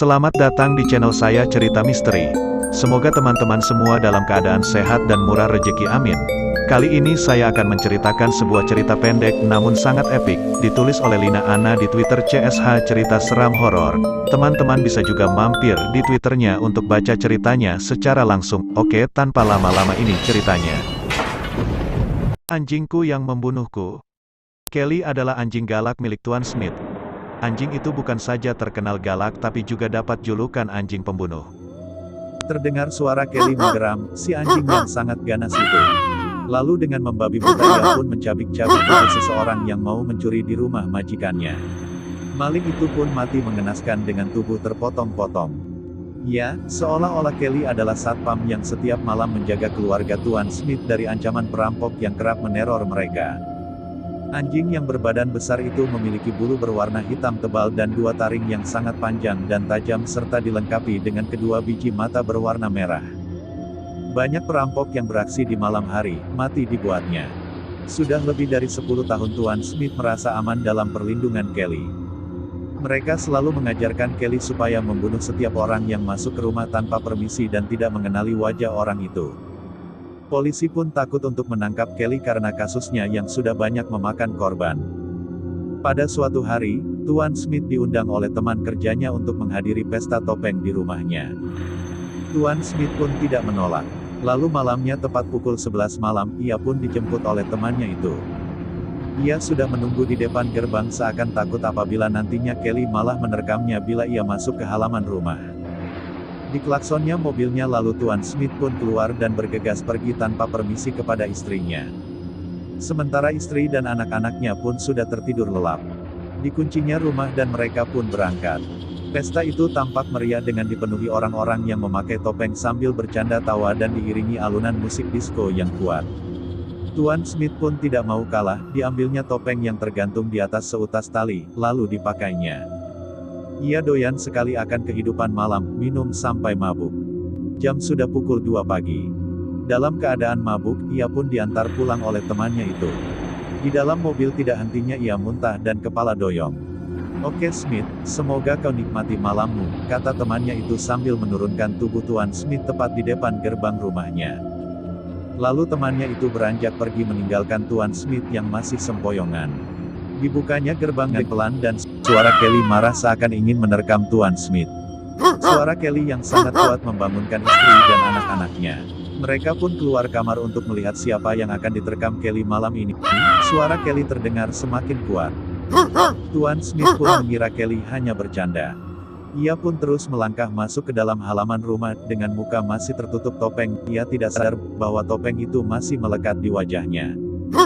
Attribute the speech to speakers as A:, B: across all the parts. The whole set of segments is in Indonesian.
A: Selamat datang di channel saya Cerita Misteri. Semoga teman-teman semua dalam keadaan sehat dan murah rezeki, amin. Kali ini saya akan menceritakan sebuah cerita pendek namun sangat epik, ditulis oleh Lina Ana di Twitter CSH Cerita Seram Horor. Teman-teman bisa juga mampir di Twitternya untuk baca ceritanya secara langsung. Oke, tanpa lama-lama ini ceritanya. Anjingku yang membunuhku. Kelly adalah anjing galak milik Tuan Smith. Anjing itu bukan saja terkenal galak tapi juga dapat julukan anjing pembunuh. Terdengar suara Kelly menggeram, si anjing yang sangat ganas itu. Lalu dengan membabi buta ia pun mencabik-cabik tubuh seseorang yang mau mencuri di rumah majikannya. Maling itu pun mati mengenaskan dengan tubuh terpotong-potong. Ya, seolah-olah Kelly adalah satpam yang setiap malam menjaga keluarga Tuan Smith dari ancaman perampok yang kerap meneror mereka. Anjing yang berbadan besar itu memiliki bulu berwarna hitam tebal dan dua taring yang sangat panjang dan tajam serta dilengkapi dengan kedua biji mata berwarna merah. Banyak perampok yang beraksi di malam hari, mati dibuatnya. Sudah lebih dari 10 tahun Tuan Smith merasa aman dalam perlindungan Kelly. Mereka selalu mengajarkan Kelly supaya membunuh setiap orang yang masuk ke rumah tanpa permisi dan tidak mengenali wajah orang itu. Polisi pun takut untuk menangkap Kelly karena kasusnya yang sudah banyak memakan korban. Pada suatu hari, Tuan Smith diundang oleh teman kerjanya untuk menghadiri pesta topeng di rumahnya. Tuan Smith pun tidak menolak. Lalu malamnya tepat pukul 11 malam, ia pun dijemput oleh temannya itu. Ia sudah menunggu di depan gerbang seakan takut apabila nantinya Kelly malah menerkamnya bila ia masuk ke halaman rumah. Diklaksonnya mobilnya lalu Tuan Smith pun keluar dan bergegas pergi tanpa permisi kepada istrinya. Sementara istri dan anak-anaknya pun sudah tertidur lelap. Dikuncinya rumah dan mereka pun berangkat. Pesta itu tampak meriah dengan dipenuhi orang-orang yang memakai topeng sambil bercanda tawa dan diiringi alunan musik disco yang kuat. Tuan Smith pun tidak mau kalah, diambilnya topeng yang tergantung di atas seutas tali, lalu dipakainya. Ia doyan sekali akan kehidupan malam, minum sampai mabuk. Jam sudah pukul 2 pagi. Dalam keadaan mabuk, ia pun diantar pulang oleh temannya itu. Di dalam mobil tidak hentinya ia muntah dan kepala doyong. "Oke Smith, semoga kau nikmati malammu," kata temannya itu sambil menurunkan tubuh Tuan Smith tepat di depan gerbang rumahnya. Lalu temannya itu beranjak pergi meninggalkan Tuan Smith yang masih sempoyongan. Dibukanya gerbang dengan pelan dan suara Kelly marah seakan ingin menerkam Tuan Smith. Suara Kelly yang sangat kuat membangunkan istri dan anak-anaknya. Mereka pun keluar kamar untuk melihat siapa yang akan diterkam Kelly malam ini. Suara Kelly terdengar semakin kuat. Tuan Smith pun mengira Kelly hanya bercanda. Ia pun terus melangkah masuk ke dalam halaman rumah dengan muka masih tertutup topeng. Ia tidak sadar bahwa topeng itu masih melekat di wajahnya.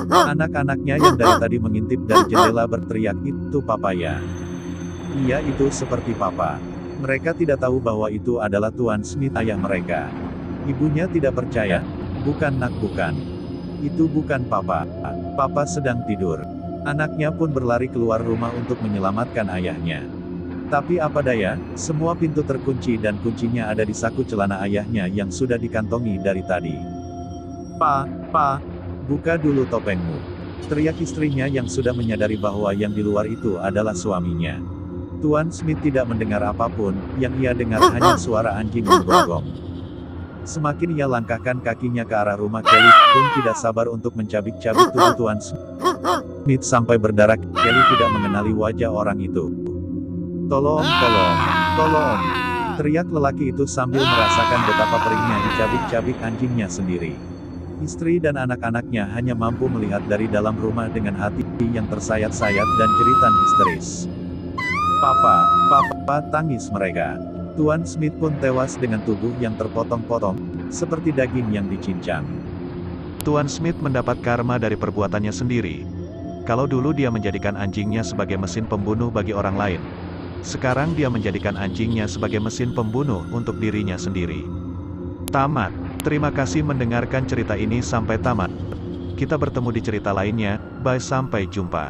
A: Anak-anaknya yang dari tadi mengintip dari jendela berteriak, "Itu papa ya? Iya, itu seperti papa." Mereka tidak tahu bahwa itu adalah Tuan Smith, ayah mereka. Ibunya tidak percaya. "Bukan nak, bukan. Itu bukan papa. Papa sedang tidur." Anaknya pun berlari keluar rumah untuk menyelamatkan ayahnya. Tapi apa daya, semua pintu terkunci dan kuncinya ada di saku celana ayahnya yang sudah dikantongi dari tadi. Pa, buka dulu topengmu," teriak istrinya yang sudah menyadari bahwa yang di luar itu adalah suaminya. Tuan Smith tidak mendengar apapun, yang ia dengar hanya suara anjing menggonggong. Semakin ia langkahkan kakinya ke arah rumah, Kelly pun tidak sabar untuk mencabik-cabik tubuh Tuan Smith sampai berdarah. Kelly tidak mengenali wajah orang itu. Tolong, teriak lelaki itu sambil merasakan betapa perihnya dicabik-cabik anjingnya sendiri. Istri dan anak-anaknya hanya mampu melihat dari dalam rumah dengan hati yang tersayat-sayat dan jeritan histeris. Papa, tangis mereka. Tuan Smith pun tewas dengan tubuh yang terpotong-potong, seperti daging yang dicincang. Tuan Smith mendapat karma dari perbuatannya sendiri. Kalau dulu dia menjadikan anjingnya sebagai mesin pembunuh bagi orang lain, sekarang dia menjadikan anjingnya sebagai mesin pembunuh untuk dirinya sendiri. Tamat. Terima kasih mendengarkan cerita ini sampai tamat. Kita bertemu di cerita lainnya. Bye, sampai jumpa.